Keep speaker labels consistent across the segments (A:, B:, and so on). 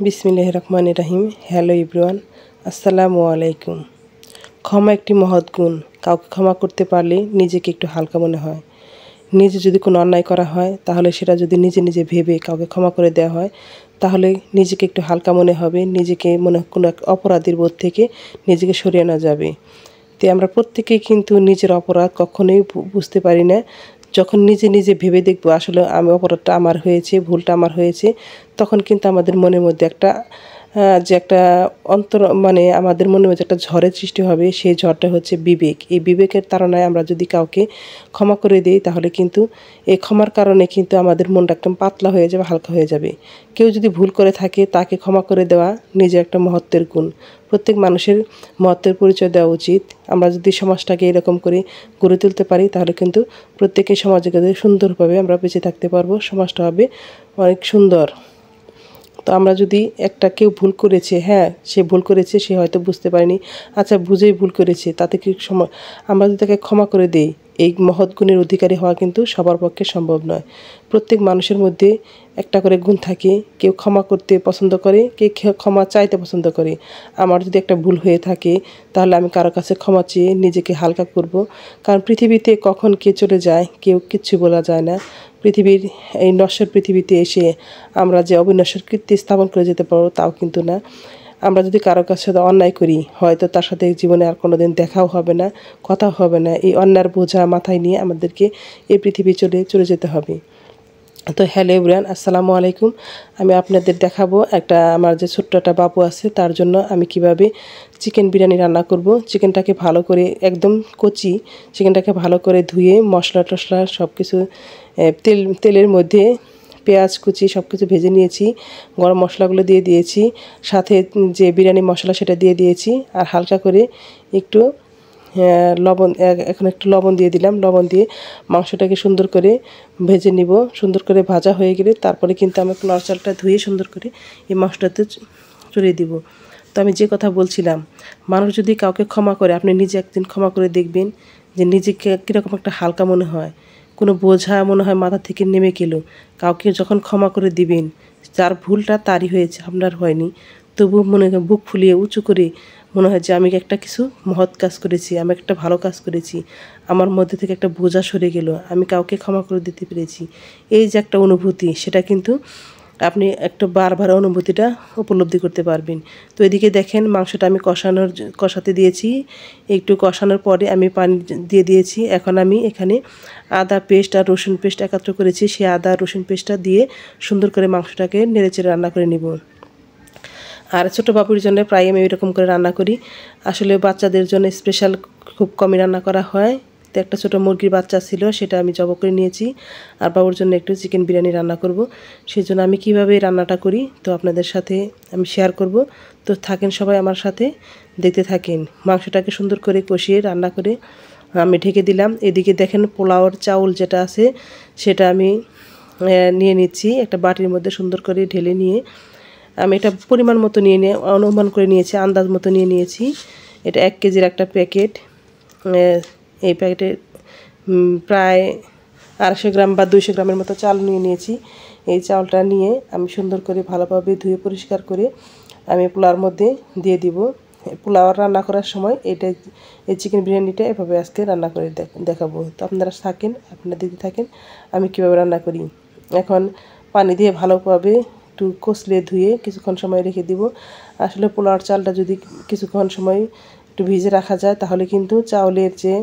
A: বিসমিল্লাহির রহমানির রহিম। Hello everyone, আসসালামু আলাইকুম। ক্ষমা একটি মহৎ গুণ। কাউকে ক্ষমা করতে পারলে নিজেকে একটু হালকা মনে হয়। নিজে যদি কোনো অন্যায় করা হয় তাহলে সেটা যদি নিজে নিজে ভেবে কাউকে ক্ষমা করে দেওয়া হয় তাহলে নিজেকে একটু হালকা মনে হবে, নিজেকে কোনো এক অপরাধীর বোধ থেকে নিজেকে সরিয়ে আনা যাবে। তো আমরা প্রত্যেকেই কিন্তু নিজের অপরাধ কখনোই বুঝতে পারি না। যখন নিজে নিজে ভেবে দেখবো আসলে অপরাধটা আমার হয়েছে, ভুলটা আমার হয়েছে, তখন কিন্তু আমাদের মনের মধ্যে একটা আমাদের মনের মধ্যে একটা ঝড়ের সৃষ্টি হবে। সেই ঝড়টা হচ্ছে বিবেক। এই বিবেকের তাড়নায় আমরা যদি কাউকে ক্ষমা করে দিই তাহলে কিন্তু এই ক্ষমার কারণে কিন্তু আমাদের মনটা একদম পাতলা হয়ে যাবে, হালকা হয়ে যাবে। কেউ যদি ভুল করে থাকে তাকে ক্ষমা করে দেওয়া নিজের একটা মহত্বের গুণ। প্রত্যেক মানুষের মহত্বের পরিচয় দেওয়া উচিত। আমরা যদি সমাজটাকে এরকম করে গড়ে তুলতে পারি তাহলে কিন্তু প্রত্যেকের সমাজে সুন্দরভাবে আমরা বেঁচে থাকতে পারবো। সমাজটা হবে অনেক সুন্দর। তো আমরা যদি কেউ ভুল করেছে, সে ভুল করেছে, সে হয়তো বুঝতে পারেনি, আচ্ছা বুঝেই ভুল করেছে, তাতে কি আমরা যদি তাকে ক্ষমা করে দিই, এই মহৎ গুণের অধিকারী হওয়া কিন্তু সবার পক্ষে সম্ভব নয়। প্রত্যেক মানুষের মধ্যে একটা করে গুণ থাকে। কেউ ক্ষমা করতে পছন্দ করে, কেউ ক্ষমা চাইতে পছন্দ করে। আমার যদি একটা ভুল হয়ে থাকে তাহলে আমি কারো কাছে ক্ষমা চেয়ে নিজেকে হালকা করব। কারণ পৃথিবীতে কখন কে চলে যায় কেউ কিচ্ছু বলা যায় না। পৃথিবীর এই নশ্বর পৃথিবীতে এসে আমরা যে অবিনশ্বর কীর্তি স্থাপন করে যেতে পারবো তাও কিন্তু না। আমরা যদি কারো কাছে অন্যায় করি হয়তো তার সাথে জীবনে আর কোনো দিন দেখাও হবে না, কথাও হবে না। এই অন্যায়ের বোঝা মাথায় নিয়ে আমাদেরকে এই পৃথিবী চলে যেতে হবে। তো হ্যালো এভরিওয়ান, আসসালামু আলাইকুম। আমি আপনাদের দেখাবো আমার যে ছোট্ট একটা বাবু আছে তার জন্য আমি কিভাবে চিকেন বিরিয়ানি রান্না করব। চিকেনটাকে ভালো করে একদম কচি চিকেনটাকে ভালো করে ধুয়ে মশলা টশলা সব কিছু তেলের মধ্যে পেঁয়াজ কুচি সব কিছু ভেজে নিয়েছি। গরম মশলাগুলো দিয়ে দিয়েছি, সাথে যে বিরিয়ানি মশলা সেটা দিয়ে দিয়েছি। আর হালকা করে একটু এখন একটু লবণ দিয়ে দিলাম। লবণ দিয়ে মাংসটাকে সুন্দর করে ভেজে নিব। সুন্দর করে ভাজা হয়ে গেলে তারপরে কিন্তু আমি চালটা ধুয়ে সুন্দর করে এই মাংসটাতে চড়িয়ে দিব। তো আমি যে কথা বলছিলাম, মানুষ যদি কাউকে ক্ষমা করে, আপনি নিজে একদিন ক্ষমা করে দেখবেন যে নিজেকে কীরকম একটা হালকা মনে হয়, কোনো বোঝা মনে হয় মাথা থেকে নেমে গেল। কাউকে যখন ক্ষমা করে দিবেন, যার ভুলটা তারই হয়েছে, আপনার হয়নি, তবুও মনে হয় বুক ফুলিয়ে উঁচু করে মনে হয় যে আমি একটা কিছু মহৎ কাজ করেছি, আমি একটা ভালো কাজ করেছি, আমার মধ্যে থেকে একটা বোঝা সরে গেল, আমি কাউকে ক্ষমা করে দিতে পেরেছি। এই যে একটা অনুভূতি, সেটা কিন্তু আপনি একটু বারবার অনুভূতিটা উপলব্ধি করতে পারবেন। তো এদিকে দেখেন মাংসটা আমি কষাতে দিয়েছি। একটু কষানোর পরে আমি পানি দিয়ে দিয়েছি। এখন আমি এখানে আদা পেস্ট আর রসুন পেস্ট একত্র করেছি, সেই আদা রসুন পেস্টটা দিয়ে সুন্দর করে মাংসটাকে নেড়েচেড়ে রান্না করে নিব। আর ছোটো বাবুর জন্য প্রায় আমি এরকম করে রান্না করি। আসলে বাচ্চাদের জন্য স্পেশাল খুব কমই রান্না করা হয়। তো একটা ছোটো মুরগির বাচ্চা ছিল, সেটা আমি জবাই করে নিয়েছি। আর বাবুর জন্য একটু চিকেন বিরিয়ানি রান্না করব। সেই জন্য আমি কীভাবে রান্নাটা করি তো আপনাদের সাথে আমি শেয়ার করব। তো থাকেন সবাই আমার সাথে, দেখতে থাকেন। মাংসটাকে সুন্দর করে কষিয়ে রান্না করে আমি ঢেকে দিলাম। এদিকে দেখেন পোলাওর চাউল যেটা আছে সেটা আমি নিয়ে নিচ্ছি একটা বাটির মধ্যে, সুন্দর করে ঢেলে নিয়ে আমি এটা পরিমাণ মতো অনুমান করে নিয়েছি, আন্দাজ মতো নিয়ে নিয়েছি। এটা 1 কেজির একটা প্যাকেট। এই প্যাকেটে প্রায় 250 গ্রাম বা 200 গ্রামের মতো চাল নিয়েছি। এই চালটা নিয়ে আমি সুন্দর করে ভালোভাবে ধুয়ে পরিষ্কার করে আমি পোলাওর মধ্যে দিয়ে দিব। পোলাও রান্না করার সময় এই চিকেন বিরিয়ানিটা এভাবে আজকে রান্না করে দেখাবো। তো আপনারা দিতে থাকেন আমি কীভাবে রান্না করি। এখন পানি দিয়ে ভালোভাবে একটু কষলে ধুয়ে কিছুক্ষণ সময় রেখে দিব। আসলে পোলাওর চালটা যদি কিছুক্ষণ সময় একটু ভিজে রাখা যায় তাহলে কিন্তু চাউলের যে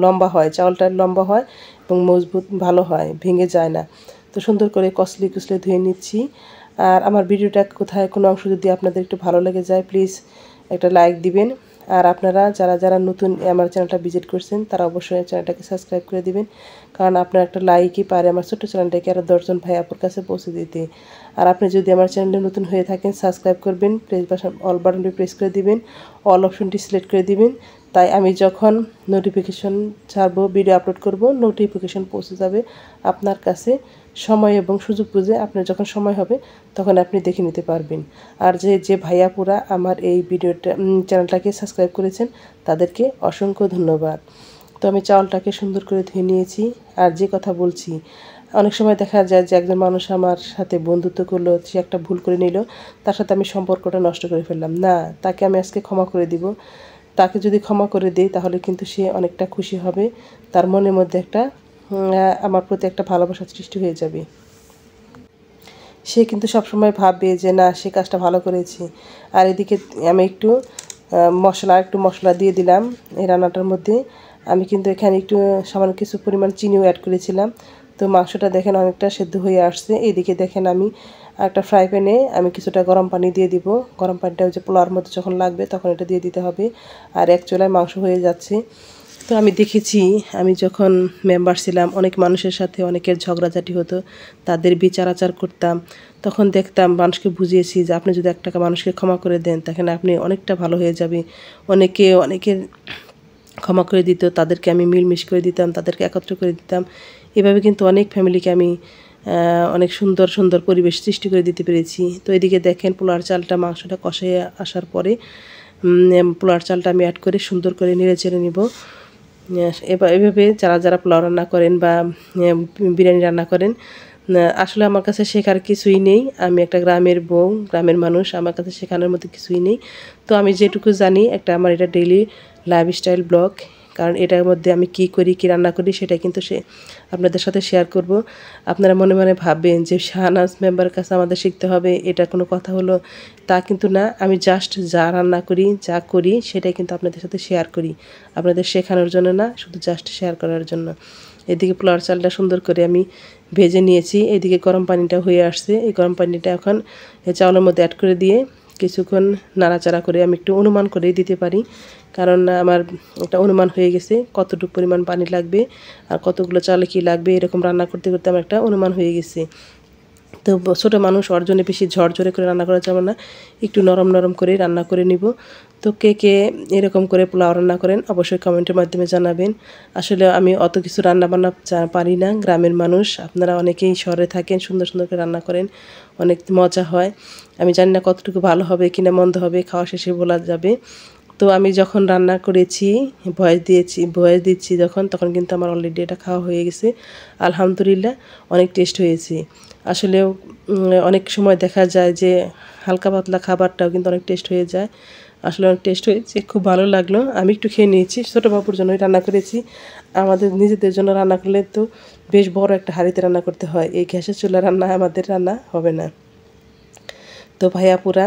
A: লম্বা হয়, চাউলটা লম্বা হয় এবং মজবুত ভালো হয়, ভেঙে যায় না। তো সুন্দর করে কষলে ধুয়ে নিচ্ছি। আর আমার ভিডিওটা কোথায় কোনো অংশ যদি আপনাদের একটু ভালো লেগে যায় প্লিজ একটা লাইক দিবেন। আর আপনারা যারা নতুন আমার চ্যানেলটা ভিজিট করছেন তারা অবশ্যই চ্যানেলটাকে সাবস্ক্রাইব করে দিবেন, কারণ আপনার একটা লাইকই পারে আমার ছোট্ট চ্যানেলটাকে আরও 10 জন ভাই আপুর কাছে পৌঁছে দিতে। আর আপনি যদি আমার চ্যানেলে নতুন হয়ে থাকেন সাবস্ক্রাইব করবেন, অল বাটনটি প্রেস করে দিবেন, অল অপশনটি সিলেক্ট করে দিবেন। তাই আমি যখন নোটিফিকেশন ছাড়বো, ভিডিও আপলোড করব, নোটিফিকেশন পৌঁছে যাবে আপনার কাছে সময় এবং সুযোগ বুঝে। আপনার যখন সময় হবে তখন আপনি দেখে নিতে পারবেন। আর যে ভাইয়াপুরা আমার এই চ্যানেলটাকে সাবস্ক্রাইব করেছেন তাদেরকে অসংখ্য ধন্যবাদ। তো আমি চাউলটাকে সুন্দর করে ধুয়ে নিয়েছি। আর যে কথা বলছি, অনেক সময় দেখা যায় যে একজন মানুষ আমার সাথে বন্ধুত্ব করলো, সে একটা ভুল করে নিল, তার সাথে আমি সম্পর্কটা নষ্ট করে ফেললাম। না, তাকে আমি আজকে ক্ষমা করে দিব। তাকে যদি ক্ষমা করে দিই তাহলে কিন্তু সে অনেকটা খুশি হবে, তার মনের মধ্যে একটা আমার প্রতি একটা ভালোবাসার সৃষ্টি হয়ে যাবে। সে কিন্তু সবসময় ভাববে যে না, সে কাজটা ভালো করেছি। আর এদিকে আমি একটু মশলা দিয়ে দিলাম এই রান্নাটার মধ্যে। আমি কিন্তু এখানে একটু সামান্য কিছু পরিমাণ চিনিও অ্যাড করেছিলাম। তো মাংসটা দেখেন অনেকটা সেদ্ধ হয়ে আসছে। এইদিকে দেখেন আমি একটা ফ্রাই প্যানে আমি কিছুটা গরম পানি দিয়ে দিব। গরম পানিটা ওই যে পোলাওর মধ্যে যখন লাগবে তখন এটা দিয়ে দিতে হবে। আর এক চুলায় মাংস হয়ে যাচ্ছে। তো আমি দেখেছি, আমি যখন মেম্বার ছিলাম অনেক মানুষের সাথে অনেকের ঝগড়াঝাটি হতো, তাদের বিচার আচার করতাম। তখন দেখতাম, মানুষকে বুঝিয়েছি যে আপনি যদি একটা মানুষকে ক্ষমা করে দেন তাহলে আপনি অনেকটা ভালো হয়ে যাবে। অনেকের ক্ষমা করে দিত, তাদেরকে আমি মিলমিশ করে দিতাম, তাদেরকে একত্র করে দিতাম। এভাবে কিন্তু অনেক ফ্যামিলিকে আমি অনেক সুন্দর সুন্দর পরিবেশ সৃষ্টি করে দিতে পেরেছি। তো এদিকে দেখেন পোলার চালটা মাংসটা কষায় আসার পরে পোলার চালটা আমি অ্যাড করে সুন্দর করে নেড়ে চেড়ে নিব। এভাবে যারা পোলাও রান্না করেন বা বিরিয়ানি রান্না করেন, আসলে আমার কাছে শেখার কিছুই নেই। আমি একটা গ্রামের বউ, গ্রামের মানুষ, আমার কাছে শেখানোর মতো কিছুই নেই। তো আমি যেটুকু জানি, আমার এটা ডেইলি লাইফস্টাইল ব্লগ, কারণ এটার মধ্যে আমি কি করি, কি রান্না করি সেটা কিন্তু আপনাদের সাথে শেয়ার করব। আপনারা মনে মনে ভাববেন যে শাহনাজ মেম্বারের কাছে আমাদের শিখতে হবে, এটা কোনো কথা হলো? তা কিন্তু না, আমি জাস্ট যা রান্না করি, যা করি সেটাই কিন্তু আপনাদের সাথে শেয়ার করি, আপনাদের শেখানোর জন্য না, শুধু জাস্ট শেয়ার করার জন্য। এদিকে পোলাওর চালটা সুন্দর করে আমি ভেজে নিয়েছি। এদিকে গরম পানিটা হয়ে আসছে। এই গরম পানিটা এখন চাউলের মধ্যে অ্যাড করে দিয়ে কিছুক্ষণ নাড়াচাড়া করে আমি একটু অনুমান করেই দিতে পারি, কারণ আমার একটা অনুমান হয়ে গেছে কতটুকু পরিমাণ পানি লাগবে আর কতগুলো চালে কী লাগবে। এরকম রান্না করতে করতে আমার একটা অনুমান হয়ে গেছে। তো ছোটো মানুষ ওর জন্য বেশি ঝরঝরে করে রান্না করা যাবে না, একটু নরম নরম করে রান্না করে নিব। তো কে কে এরকম করে পোলাও রান্না করেন অবশ্যই কমেন্টের মাধ্যমে জানাবেন। আসলে আমি অত কিছু রান্না বান্না পারি না, গ্রামের মানুষ, আপনারা অনেকেই শহরে থাকেন, সুন্দর সুন্দর করে রান্না করেন, অনেক মজা হয়। আমি জানি না কতটুকু ভালো হবে কিনা মন্দ হবে, খাওয়া শেষে বলা যাবে। তো আমি যখন রান্না করেছি, ভয়েস দিচ্ছি তখন কিন্তু আমার অলরেডি এটা খাওয়া হয়ে গেছে। আলহামদুলিল্লাহ, অনেক টেস্ট হয়েছে। আসলেও অনেক সময় দেখা যায় যে হালকা পাতলা খাবারটাও কিন্তু অনেক টেস্ট হয়ে যায়। আসলে অনেক টেস্ট হয়েছে, খুব ভালো লাগলো। আমি একটু খেয়ে নিয়েছি, ছোটো বাবুর জন্যই রান্না করেছি। আমাদের নিজেদের জন্য রান্না করলে তো বেশ বড় একটা হাঁড়িতে রান্না করতে হয়, এই গ্যাসের চুলা রান্না আমাদের রান্না হবে না। তো ভাইয়াপুরা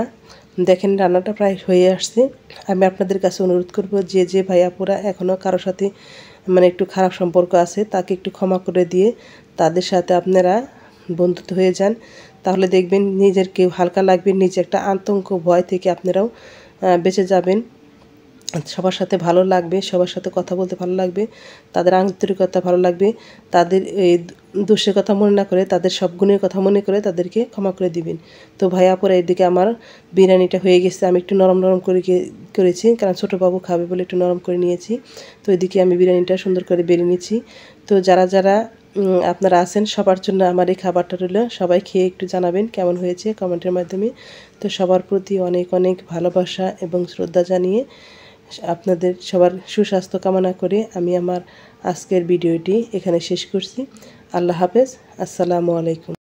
A: দেখেন রান্নাটা প্রায় হয়ে আসছে। আমি আপনাদের কাছে অনুরোধ করব, যে ভাইয়াপুরা এখনও কারোর সাথে একটু খারাপ সম্পর্ক আছে, তাকে একটু ক্ষমা করে দিয়ে তাদের সাথে আপনারা বন্ধুত্ব হয়ে যান। তাহলে দেখবেন নিজের কেউ হালকা লাগবে, নিজে একটা আতঙ্ক ভয় থেকে আপনারাও বেঁচে যাবেন। সবার সাথে ভালো লাগবে, সবার সাথে কথা বলতে ভালো লাগবে, তাদের আন্তরিকতা ভালো লাগবে, তাদের এই দোষের কথা মনে না করে তাদের সব গুণের কথা মনে করে তাদেরকে ক্ষমা করে দিবেন। তো ভাইয়াপুরা এদিকে আমার বিরিয়ানিটা হয়ে গেছে। আমি একটু নরম নরম করেছি, কারণ ছোটো বাবু খাবে বলে একটু নরম করে নিয়েছি। তো এদিকে আমি বিরিয়ানিটা সুন্দর করে বেড়ে নিচ্ছি। তো যারা আপনারা আছেন সবার জন্য আমার এই খাবারটা রইল, সবাই খেয়ে একটু জানাবেন কেমন হয়েছে কমেন্টের মাধ্যমে। তো সবার প্রতি অনেক অনেক ভালোবাসা এবং শ্রদ্ধা জানিয়ে আপনাদের সবার সুস্বাস্থ্য কামনা করে আমি আমার আজকের ভিডিওটি এখানে শেষ করছি। আল্লাহ হাফেজ, আসসালামু আলাইকুম।